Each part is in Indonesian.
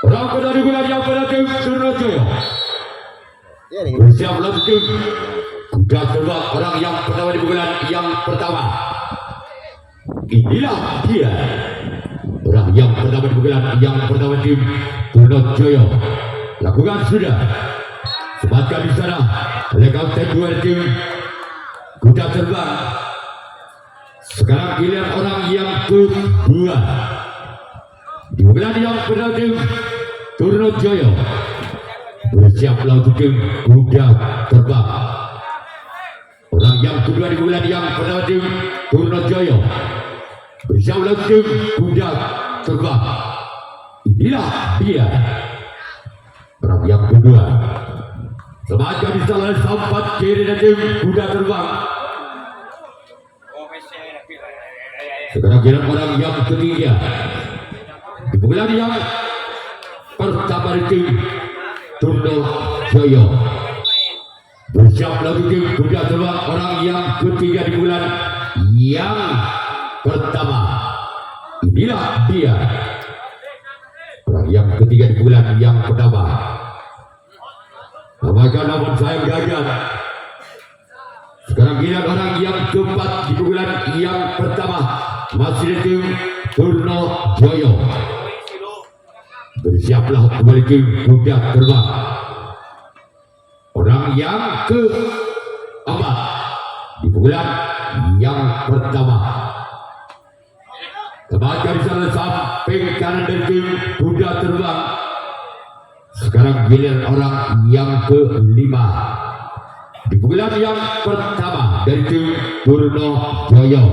Orang kedua digunakan yang pada tim Surabaya. Bersiap langsung. Kuda terbang orang yang pertama di bulan yang pertama. Inilah dia. Orang yang pertama di bulan yang pertama tim Surabaya. Lakukan sudah. Sematkan di sana oleh kapten dua tim kuda terbang. Sekarang giliran orang yang kedua di bulan yang pertama tim Surabaya. Bersiap langsung tim kuda terbang. Orang yang kedua di bulan yang pertama tim Surabaya. Bersiap langsung tim kuda terbang. Inilah dia. Orang yang kedua. Semacam di salah sampat kiri dan tim kuda terbang. Sekarang giliran orang yang ketiga di bulan yang pertama di tim Surabaya. Bersiap lagi tim kuda terbang orang yang ketiga di bulan yang pertama. Inilah dia. Orang yang ketiga di bulan yang pertama. Apakah namun saya gagal. Sekarang giliran orang yang keempat di bulan yang pertama. Masih di tim Surabaya. Bersiaplah kembali tim kuda terbang. Orang yang keempat di bulan yang pertama. Tebaga di sana samping kanan dari tim kuda terbang. Sekarang giliran orang yang kelima di bulan yang pertama dari tim Surabaya.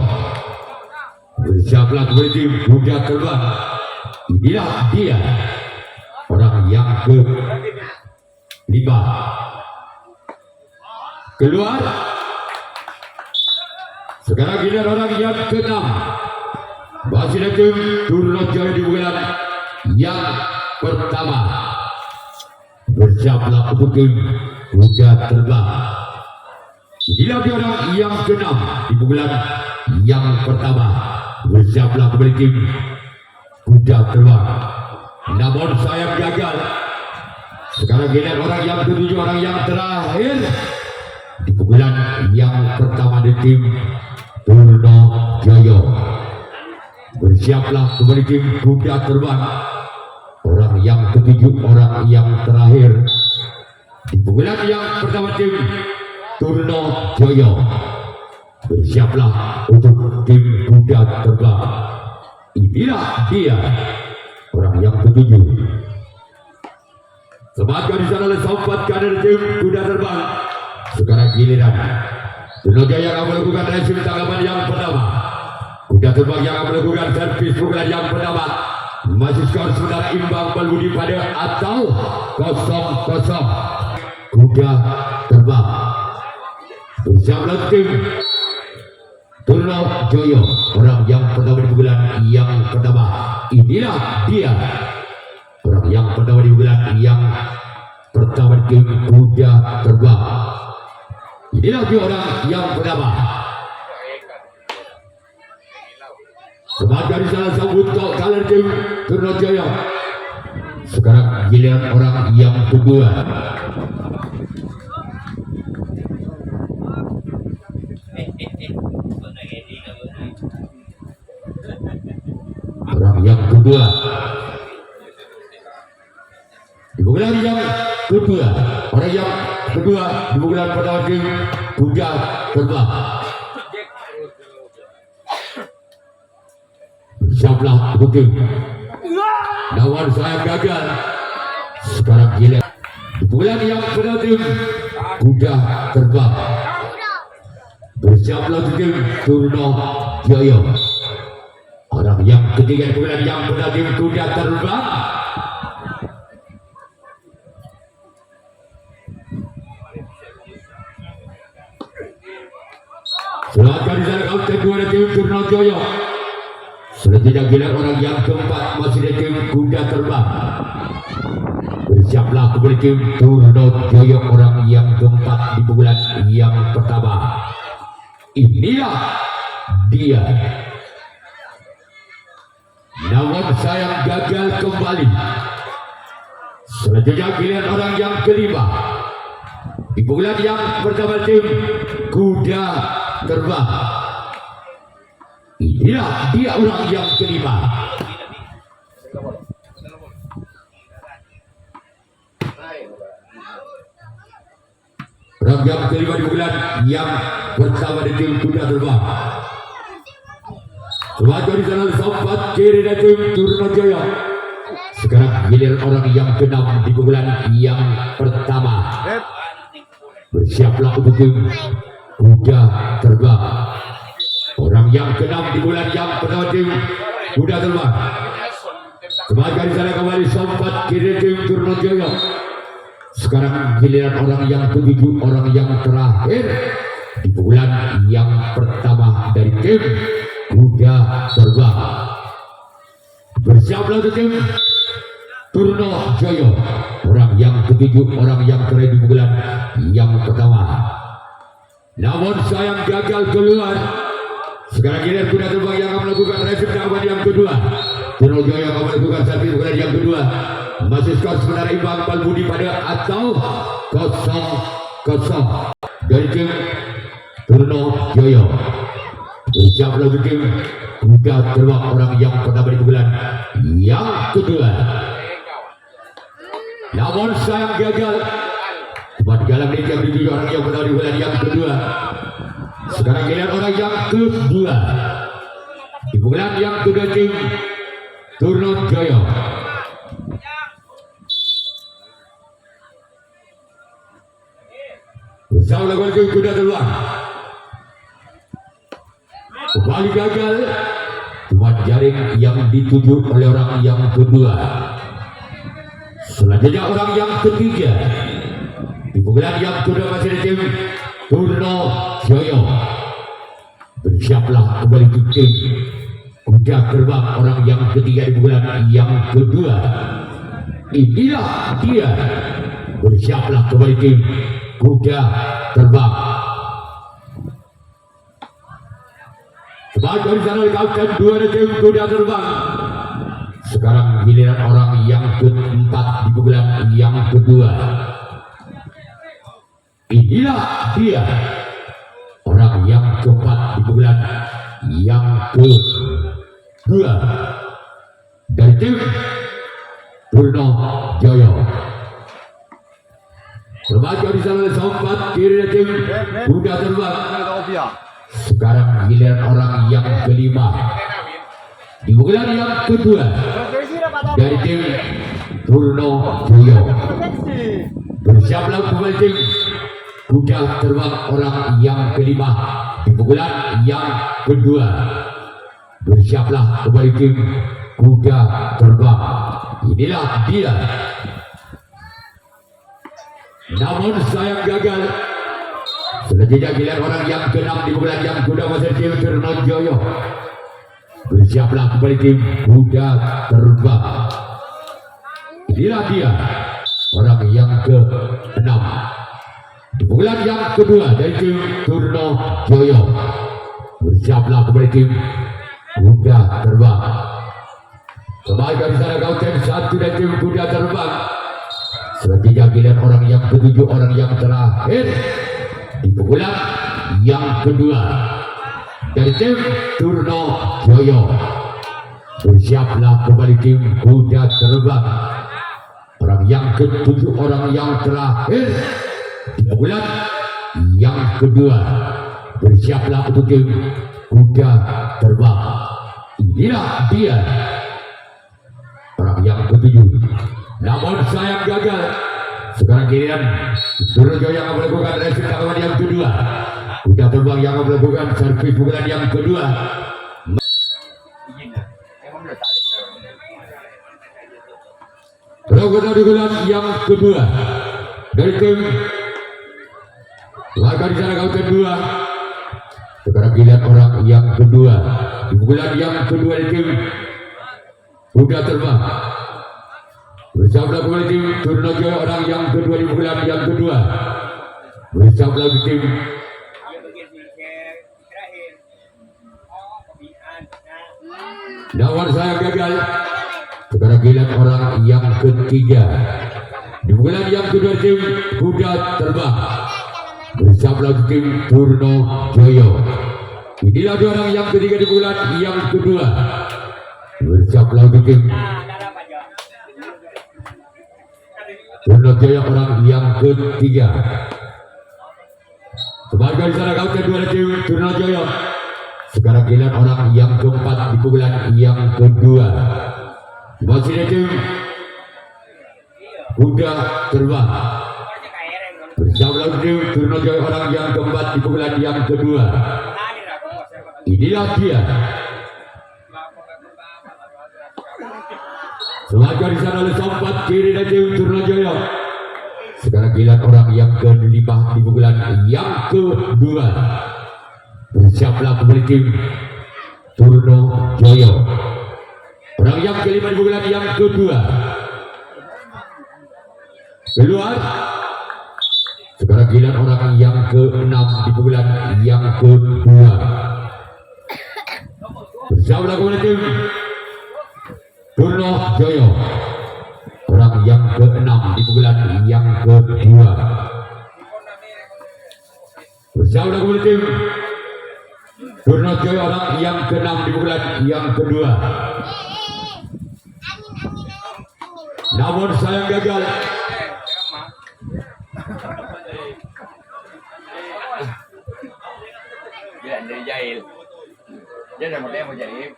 Bersiaplah kembali tim kuda terbang. Inilah dia. Orang yang kelima. Keluar. Sekarang giliran orang yang keenam. Masih ada tim Surabaya di bulan yang pertama. Bersiaplah untuk tim kuda terbang. Inilah dia orang yang keenam di bulan yang pertama. Bersiaplah kembali tim kuda terbang. Namun saya gagal. Sekarang giliran orang yang ketujuh, orang yang terakhir di bulan yang pertama di tim Surabaya. Bersiaplah kembali tim kuda terbang. Orang yang ketujuh, orang yang terakhir di bulan yang pertama tim Surabaya. Bersiaplah untuk tim kuda terbang. Inilah dia. Orang yang ketujuh. Sematkan di sana oleh sobat kader tim kuda terbang. Sekarang giliran Surabaya yang akan melakukan racing tanggapan yang pertama. Kuda terbang yang akan melakukan servis pukulan yang pertama. Masih skor sementara imbang Balbudi pada atau 0-0. Kuda terbang. Bersiaplah tim Surabaya. Orang yang pertama di bulan yang pertama. Inilah dia. Orang yang pertama di bulan yang pertama di tim kuda terbang. Inilah dia orang yang pertama. Semangat dari salah sambut kau kalah tim Surabaya. Sekarang giliran orang yang kedua. Orang yang kedua di bulan yang kedua. Orang yang kedua di bulan pertama tim kuda terbang. Bersiaplah booking. Namun saya gagal. Sekarang gila di bulan yang pertama tim kuda terbang. Bersiaplah booking Surabaya. Orang yang ketiga di bulan yang pertama tim kuda terbang. Selamat di sana kapten dua tim Surabaya. Selanjutnya giliran orang yang keempat masih di tim kuda terbang. Bersiaplah kembali tim Surabaya. Orang yang keempat di bulan yang pertama. Inilah dia. Namun sayang gagal kembali. Selanjutnya giliran orang yang kelima. Di bulan yang pertama tim kuda terbang. Inilah dia orang yang kelima. Orang yang kelima di bulan yang pertama di tim kuda terbang. Selanjutnya di sana sempat kiri dari tim Turnajaya. Sekarang giliran orang yang keenam di bulan yang pertama. Bersiaplah untuk tim kuda terbang. Orang yang keenam di bulan yang pertama tim kuda terbang. Selanjutnya di sana kembali sempat kiri tim Turnajaya. Sekarang giliran orang yang ketujuh, orang yang terakhir di bulan yang pertama dari tim kuda terbang. Bersiaplah untuk tim Turnajaya. Orang yang ketujuh, orang yang terakhir di bulan yang pertama. Namun sayang gagal keluar. Sekarang giliran kuda terbang yang akan melakukan resip tahapan yang kedua. Turnajaya akan melakukan servis bulan yang kedua. Masih skor sementara imbang Balbudi pada atau 0-0 dari tim Turnajaya. Bersiap lagi tim kuda terbang orang yang pertama di bulan yang kedua. Namun sayang gagal. Cuma dalam ini yang dituju orang yang pertama di bulan yang kedua. Sekarang giliran orang yang kedua di bulan yang kedua tim Turnajaya. Bersama lakukan tim kuda terbang. Kembali gagal. Cuma jaring yang dituju oleh orang yang kedua. Selanjutnya orang yang ketiga di bulan yang kedua masih di tim Turnajaya. Bersiaplah kembali tim kuda terbang orang yang ketiga di bulan yang kedua. Inilah dia. Bersiaplah kembali tim kuda terbang. Sebagai dari sana dikatakan dua tim kuda terbang. Sekarang giliran orang yang keempat di bulan yang kedua. Inilah dia. Orang yang keempat di bulan yang kedua dari tim Turnajaya. Remaja di sana sempat kiri tim kuda terbang. Sekarang giliran orang yang kelima di bulan yang kedua dari tim Turnajaya. Bersiaplah kembali tim kuda terbang orang yang kelima di bulan yang kedua. Bersiaplah kembali tim kuda terbang. Inilah dia. Namun sayang gagal. Selanjutnya giliran orang yang keenam di bulan yang kuda masih tim Turnajaya. Bersiaplah kembali tim kuda terbang. Inilah dia. Orang yang keenam di bulan yang kedua dari tim Turnajaya. Bersiaplah kembali tim kuda terbang. Kembali dari sana kau tim satu dari tim kuda terbang. Selanjutnya giliran orang yang ketujuh, orang yang terakhir di bulan yang kedua dari tim Turnajaya. Bersiaplah kembali tim kuda terbang. Orang yang ketujuh, orang yang terakhir di bulan yang kedua. Bersiaplah untuk tim kuda terbang. Inilah dia. Orang yang ketujuh. Namun sayang gagal. Sekarang giliran Turnajaya yang melakukan resip tahapan yang kedua. Kuda terbang yang melakukan servis bulan yang kedua. Melakukan di bulan yang kedua dari tim laga di sana kau kedua. Sekarang giliran orang yang kedua di bulan yang kedua dari tim kuda terbang. Bersama kembali tim Turnajaya orang yang kedua di bulan yang kedua. Bersama lagi tim Nawan saya gagal. Sekarang giliran orang yang ketiga. Di pukulan yang kedua tim kuda terbang bersama tim Turno Joyo. Inilah dua orang yang ketiga di bulan yang kedua bersama tim Turno Joyo orang yang ketiga. Sebagai sana kau kedua tim Turno Joyo. Sekarang giliran orang yang keempat di pukulan yang kedua. Masih tim kuda terbang bersama tim Turno Joyo orang yang keempat di pukulan yang kedua. Inilah dia. Selanjutnya di sana oleh sompat kiri dari tim Turno Joyo. Sekarang giliran orang yang kelima di pukulan yang kedua. Bersiaplah kembali tim Turno Joyo. Orang yang kelima di pukulan yang kedua. Keluar. Sekarang giliran orang yang keenam di pukulan yang kedua. Bersama kembali tim Turno Joyo. Orang yang keenam di pukulan yang kedua. Bersama kembali tim Turno Joyo. Orang yang keenam di pukulan yang kedua. Namun sayang gagal. Dia dari jahil. Dia ada model mau jadi.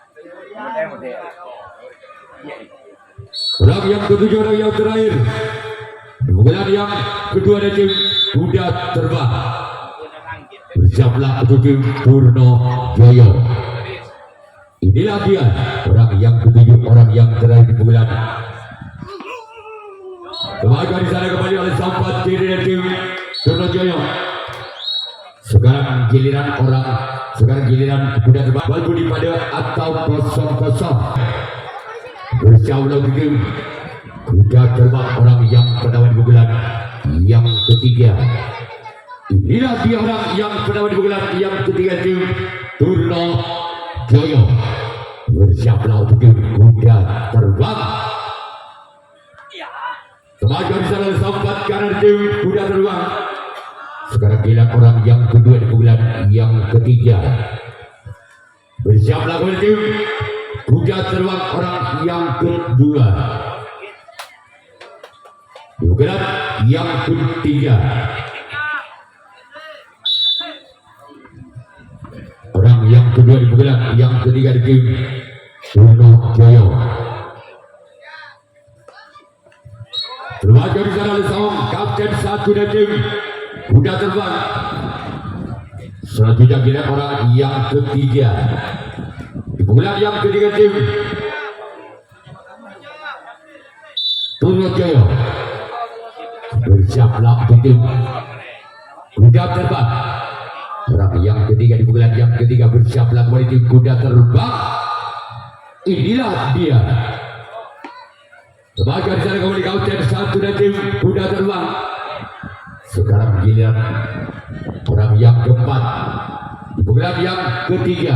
Model. Orang yang ketujuh, orang yang terakhir. Pukulan yang kedua dari tim kuda terbang. Bersiaplah untuk tim Turno Joyo. Inilah dia orang yang ketujuh, orang yang terakhir di pukulan. Kembali di sana kembali oleh sampat kiri dari tim Turno Joyo. Sekarang giliran kuda terbang berbunyi pada atau kosong. Bersama tim kuda terbang orang yang pertama di pukulan yang ketiga. Inilah dia orang yang pertama di pukulan yang ketiga tim Turno Joyo. Bersiaplah untuk tim kuda terbang. Kembali di sana sampat kanan tim kuda terbang. Sekarang giliran orang yang kedua di pukulan yang ketiga. Bersiaplah kembali tim kuda terbang orang yang kedua. Di pukulan yang ketiga. Orang yang kedua di pukulan yang ketiga di tim Turno Joyo. Terbaca di sana oleh Saung kapten satu dari tim kuda terbang. Selanjutnya giliran orang yang ketiga di pukulan yang ketiga tim Turno Joyo. Bersiaplah untuk tim kuda terbang. Orang yang ketiga di pukulan yang ketiga. Bersiaplah kembali tim kuda terbang. Inilah dia. Sebagai di sana kembali kapten satu dari tim kuda terbang. Sekarang giliran orang yang keempat di pukulan yang ketiga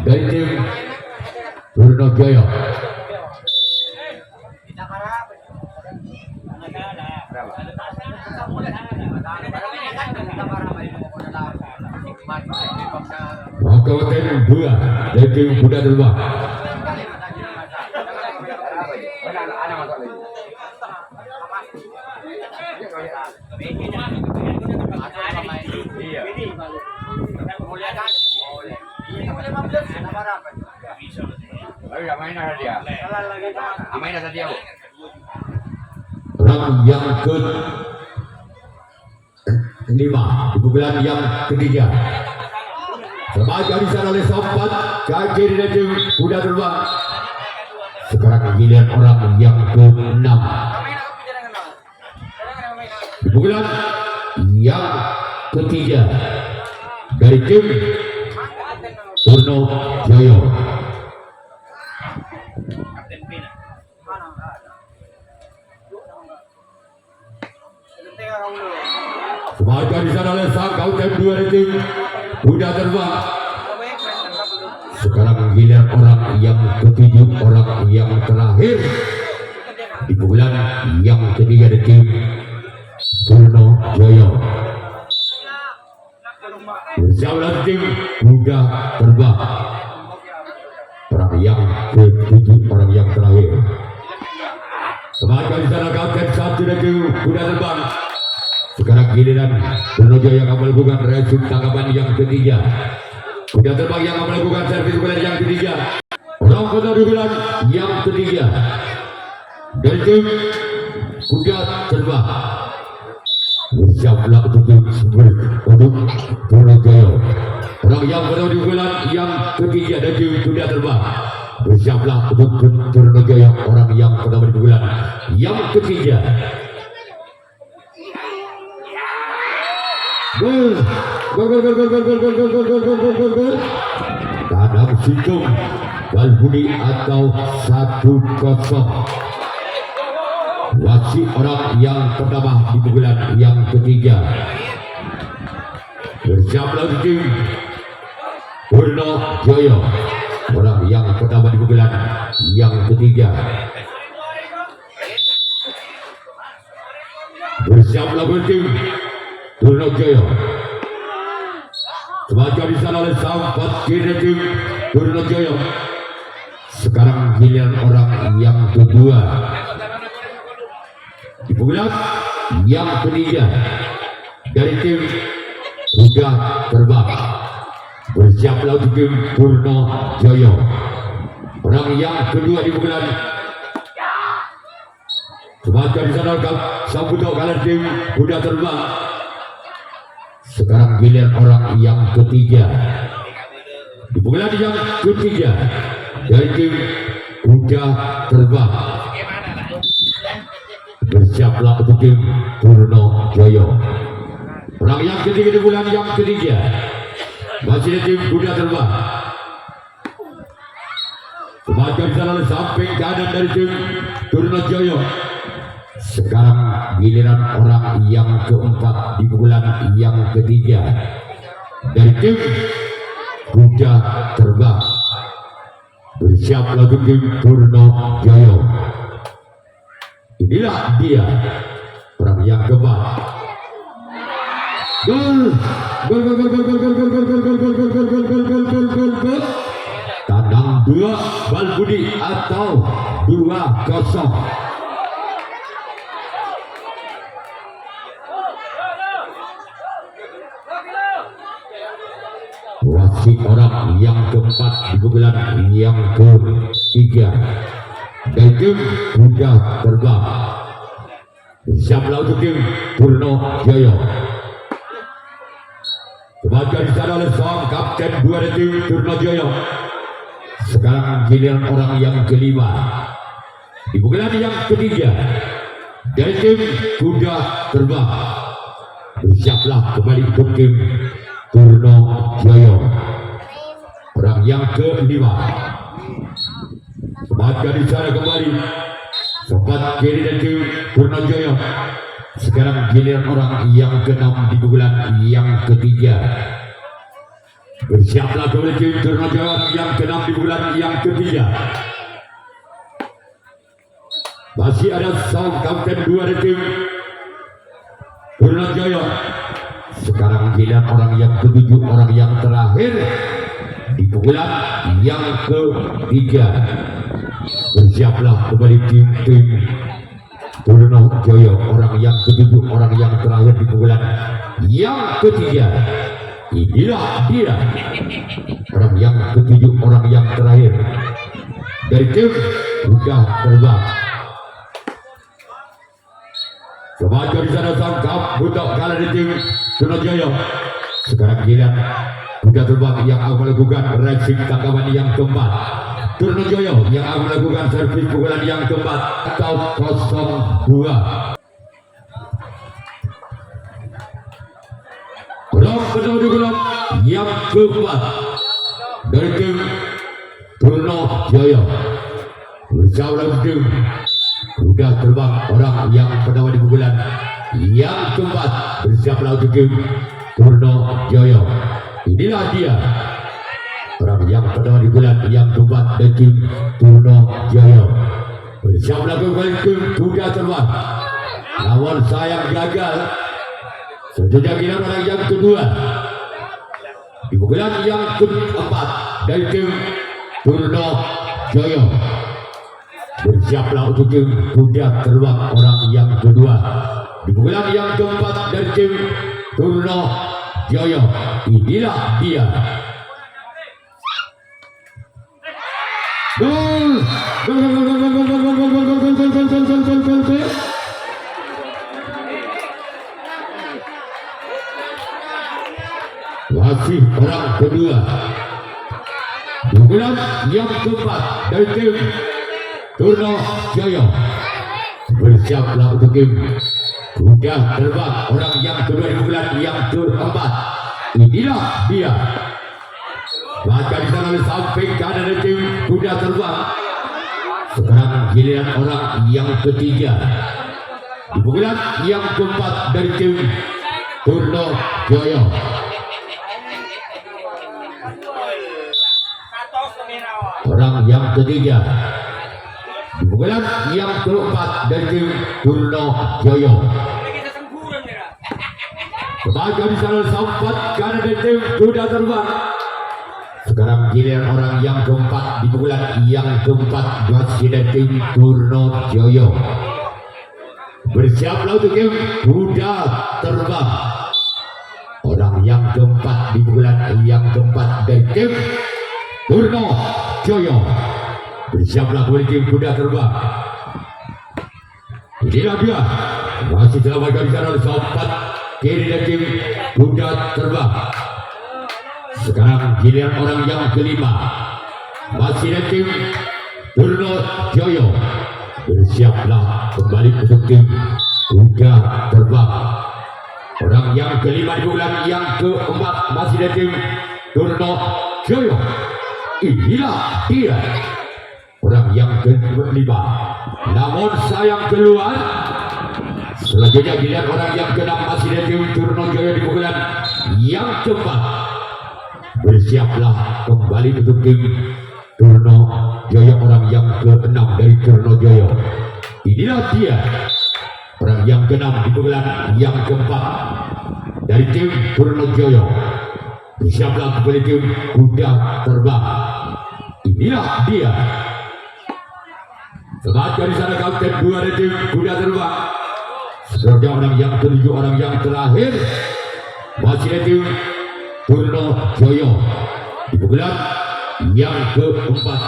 dari tim Turno Joyo. Kapten dua dari tim kuda terbang. Orang yang kelima di pukulan yang ketiga. Sebagai di sana oleh sompat kaki dari tim kuda terbang. Sekarang giliran orang yang keenam di pukulan yang ketiga dari tim Turno Joyo. Sebagai di sana oleh sang kapten dua dari tim kuda terbang. Sekarang Sekarang giliran orang yang ketujuh, orang yang terakhir di pukulan yang ketiga dari tim Purno Jaya. Bersama tim Kuda Terbang, orang yang ketujuh, orang yang terakhir. Semangat di sana kapten satu dari tim Kuda Terbang. Sekarang giliran Purno Jaya yang akan melakukan racing tangkapan yang ketiga. Kuda Terbang yang akan melakukan servis bulan yang ketiga. Orang kota bulan yang ketiga dari tim Kuda Terbang. Bersiaplah untuk Purno Jaya. Orang yang pada di bulan yang ketiga dari tim Kuda Terbang. Bersiaplah untuk Purno Jaya. Orang yang pada di bulan yang ketiga. Gol. Kadang Sintung Balbudi atau 1-0. Wasit orang yang pertama di pukulan yang ketiga. Bersiaplah tim Purno Jaya. Orang yang pertama di pukulan yang ketiga. Bersiaplah tim Purno Jaya. Sebagai di sana oleh sahabat kiri tim Purno Jaya. Sekarang giliran orang yang kedua di pukulan yang ketiga dari tim Kuda Terbang. Bersiaplah untuk tim Purno Jaya. Orang yang kedua di pukulan. Sebagai di sana Sambuto kalah tim Kuda Terbang. Sekarang giliran orang yang ketiga di pukulan yang ketiga dari tim Kuda Terbang. Bersiaplah untuk tim Purno Jaya. Orang yang ketiga di bulan yang ketiga masih tim Kuda Terbang. Sebagai jalan samping kanan dari tim Purno Jaya. Sekarang giliran orang yang keempat di bulan yang ketiga dari tim Kuda Terbang. Bersiaplah untuk tim Purno Jaya. Inilah dia orang yang keempat. Gol. Kandang 2 Balbudi atau 2-0. Wasit orang yang keempat di pukulan yang ketiga dari tim Kuda Terbang. Siaplah untuk tim Purno Jaya. Sebagai di sana oleh sang kapten 2 dari tim Purno Jaya. Sekarang giliran orang yang kelima di pukulan yang ketiga dari tim Kuda Terbang. Bersiaplah kembali untuk tim Purno Jaya. Orang yang kelima. Sebagai di sana kembali sempat kiri dari tim Purno Jaya. Sekarang giliran orang yang keenam di pukulan yang ketiga. Bersiaplah kembali tim Purno Jaya. Orang yang keenam di pukulan yang ketiga. Masih ada sang kapten 2 dari tim Purno Jaya. Sekarang giliran orang yang ketujuh, orang yang terakhir di pukulan yang ketiga. Bersiaplah kembali tim Purno Jaya. Orang yang ketujuh, orang yang terakhir di pukulan yang ketiga. Inilah dia orang yang ketujuh, orang yang terakhir dari tim Kuda Terbang. Sebagai di sana sangkap budak kalah di tim Purno Jaya. Sekarang giliran Kuda Terbang yang akan melakukan racing tangkapan yang keempat. Purno Jaya yang akan melakukan servis pukulan yang keempat atau 0-2. Orang kedua di bulan yang keempat dari tim Purno Jaya. Bersama tim Kuda Terbang. Orang yang pertama di pukulan yang keempat. Bersiaplah untuk tim Purno Jaya. Inilah dia Orang yang pertama di bulan yang keempat dari tim Turno Jaya. Bersiap melakukan tim kuda terbang. Lawan sayang gagal. Selanjutnya kita orang yang kedua di bulan yang keempat dari tim Turno Jaya. Bersiaplah untuk tim kuda terbang orang yang kedua di bulan yang keempat dari tim Turno Jaya. Inilah dia. Masih orang kedua di bulan yang keempat dari tim Turno Jaya. Bersiaplah untuk tim kuda terbang orang yang kedua di bulan yang keempat. Inilah dia. Maka di sana sampai kanan dari tim kuda terbang. Sekarang giliran orang yang ketiga di bulan yang keempat dari tim Turno Jaya. Orang yang ketiga di bulan yang keempat dari tim Turno Jaya. Maka di sana sampai kanan dari tim kuda terbang. Sekarang giliran orang yang keempat di bulan yang keempat masih dari tim Turno Jaya. Bersiaplah untuk tim kuda terbang. Orang yang keempat di bulan yang keempat dari tim Turno Jaya. Bersiaplah untuk tim kuda terbang. Inilah dia. Masih dalam bagian sana sampai kiri dari tim kuda terbang. Sekarang giliran orang yang kelima masih dari tim Turno Jaya. Bersiaplah kembali untuk tim kuda terbang. Orang yang kelima di bulan yang keempat masih dari tim Turno Jaya. Inilah dia. Orang yang kelima. Namun sayang keluar. Selanjutnya giliran orang yang keenam masih dari tim Turno Jaya di bulan yang keempat. Bersiaplah kembali untuk tim Turno Jaya. Orang yang keenam dari Turno Jaya. Inilah dia. Orang yang keenam di bulan yang keempat dari tim Turno Jaya. Bersiaplah kembali tim kuda terbang. Inilah dia. Semangat dari sana kapten 2 dari tim kuda terbang. Selanjutnya orang yang ketujuh, orang yang terakhir masih dari tim Turno Jaya di bulan yang keempat.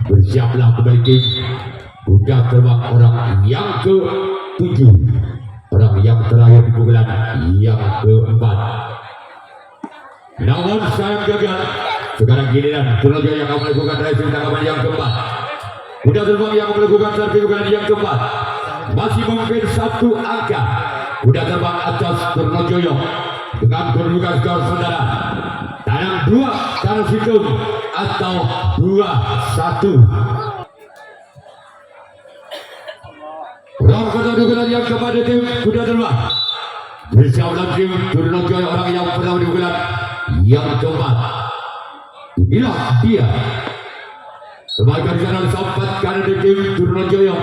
Bersiaplah kembali tim kuda terbang orang yang ketujuh. Orang yang terakhir di bulan yang keempat. Namun sayang gagal. Sekarang giliran Turno Jaya yang akan melakukan racing tanggapan yang keempat. Kuda terbang yang melakukan servis bulan yang keempat. Masih mungkin satu angka. Kuda terbang atas Turno Jaya dengan kedudukan skor saudara tanam 2 tanam hitung atau 2-1. Orang kedudukan yang kepada tim kuda terbang. Bersiaplah tim Turno Jaya orang yang pertama di bulan yang keempat. Inilah dia. Sebagai jalan sampai kanan di tim Turno Jaya.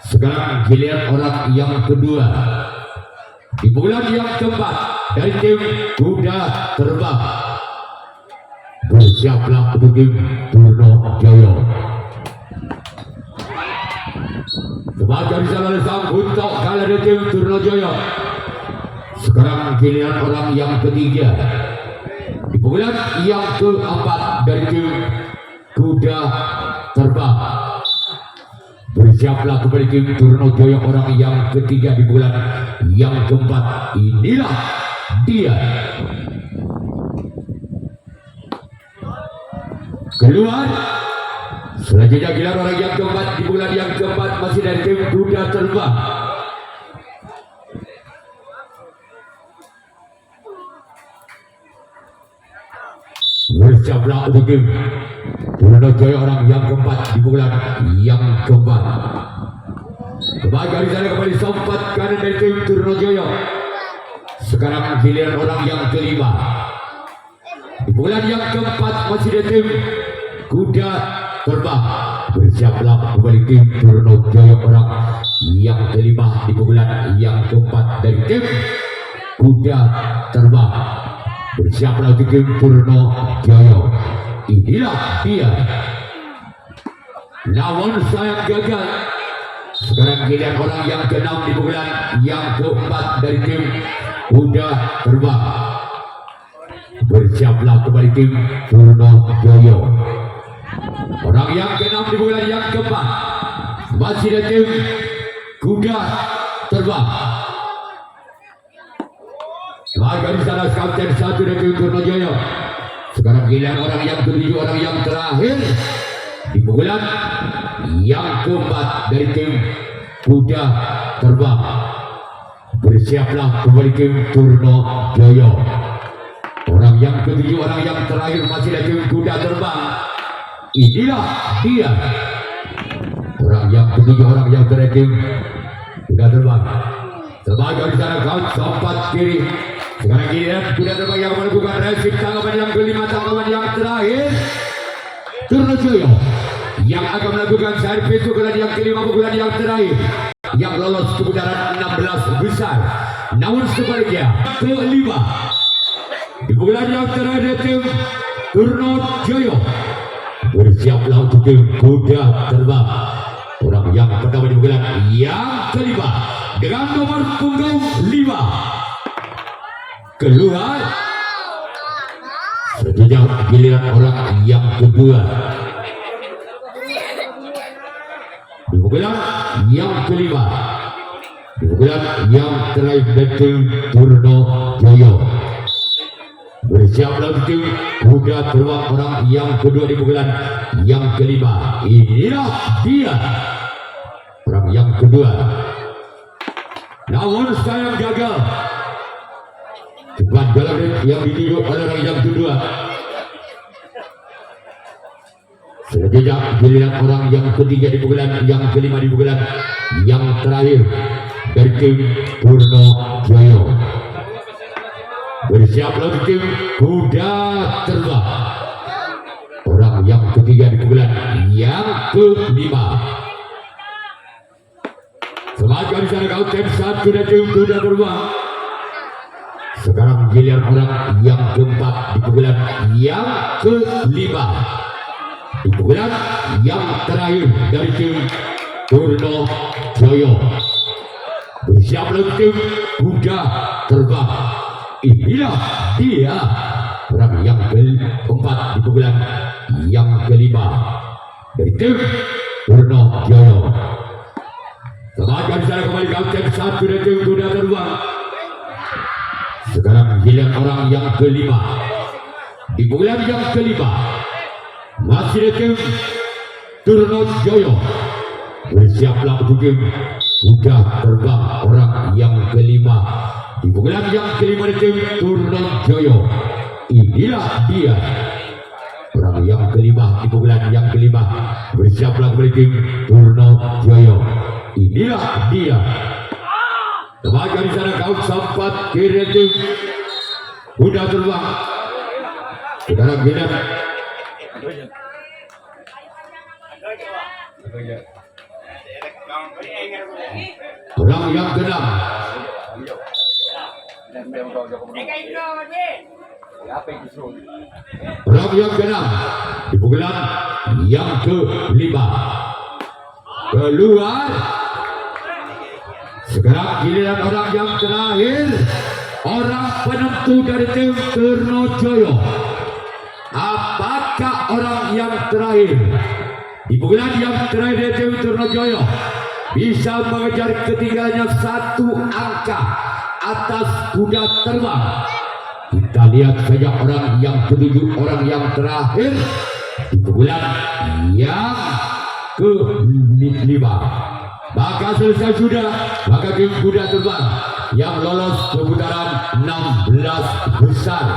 Sekarang giliran orang yang kedua di bulan yang keempat dari tim kuda terbang. Bersiaplah untuk tim Turno Jaya. Sebagai jalan sang untuk kanan di tim Turno Jaya. Sekarang giliran orang yang ketiga di bulan yang keempat dari tim kuda terbang. Bersiaplah kembali tim Turno Jaya orang yang ketiga di bulan yang keempat. Inilah dia. Keluar. Selanjutnya gelar orang yang keempat di bulan yang keempat masih dari tim kuda terbang. Bersiaplah untuk tim Turno Jaya orang yang keempat di bulan yang keempat. Kembali sana kembali sempat kanan dari tim Turno Jaya. Sekarang giliran orang yang kelima di Di bulan yang keempat masih ada tim kuda terbang. Bersiaplah kembali tim Purno Jaya orang yang kelima di bulan yang keempat dari tim kuda terbang. Bersiaplah tim Purno Jaya. Inilah dia. Namun sayang gagal. Sekarang giliran orang yang ke-6 di bulan yang keempat dari tim kuda terbang. Bersiaplah kembali tim Purno Jaya. Orang yang ke-6 di bulan yang keempat masih ada tim kuda terbang. Sebagai di sana kapten 1 dari tim Purno Jaya. Sekarang giliran orang yang ke-7, orang yang terakhir di bulan yang keempat dari tim kuda terbang. Bersiaplah kembali tim Purno Jaya. Orang yang ke-7, orang yang terakhir masih ada tim kuda terbang. Inilah dia. Orang yang ke-7, orang yang terakhir tim kuda terbang. Sebagai di sana kau sempat kiri. Sekarang giliran kuda terbang yang melakukan resip tanggapan yang kelima, tanggapan yang terakhir. Purno Jaya yang akan melakukan servis pukulan yang kelima, pukulan yang terakhir, yang lolos ke putaran 16 besar. Namun sebaliknya kelima di pukulan yang terakhir tim Purno Jaya. Bersiaplah untuk tim kuda terbang. Orang yang pertama di pukulan yang kelima dengan nomor punggung 5 keluar. Sejauh giliran orang yang kedua di pukulan yang kelima, di pukulan yang terakhir dari tim Purno Jaya. Bersiaplah tim kuda terbang orang yang kedua di pukulan yang kelima. Inilah dia orang yang kedua. Namun sayang gagal. Cepat jalan yang dituju oleh orang yang kedua. Selanjutnya giliran orang yang ketiga di pukulan yang kelima, di pukulan yang terakhir dari tim Purno Jaya. Bersiaplah tim kuda terbang. Orang yang ketiga di pukulan yang kelima. Semangat di sana kau tim 1 dari tim kuda terbang. Sekarang giliran orang yang keempat di pukulan yang kelima, di pukulan yang terakhir dari tim Purno Jaya. Bersiaplah tim kuda terbang. Inilah dia orang yang keempat di pukulan yang kelima dari tim Purno Jaya. Semangat di sana kembali kapten 1 dari tim kuda terbang. Sekarang giliran orang yang kelima di bulan yang kelima masih ada tim Purno Jaya. Bersiaplah untuk tim kuda terbang orang yang kelima di bulan yang kelima di tim Purno Jaya. Inilah dia orang yang kelima di bulan yang kelima. Bersiaplah kembali tim Purno Jaya. Inilah dia. Sebagai di sana kau sempat kiri tim kuda terbang. Sekarang giliran orang yang ke-6. Orang yang ke-6 di pukulan yang ke-5 keluar. Sekarang giliran orang yang terakhir, orang penentu dari tim Purno Jaya. Apakah orang yang terakhir di pukulan yang terakhir dari tim Purno Jaya bisa mengejar ketinggalannya 1 angka atas kuda terbang? Kita lihat saja orang yang ke-7, orang yang terakhir di pukulan yang ke-5. Maka selesai sudah, maka tim kuda terbang yang lolos ke putaran 16 besar.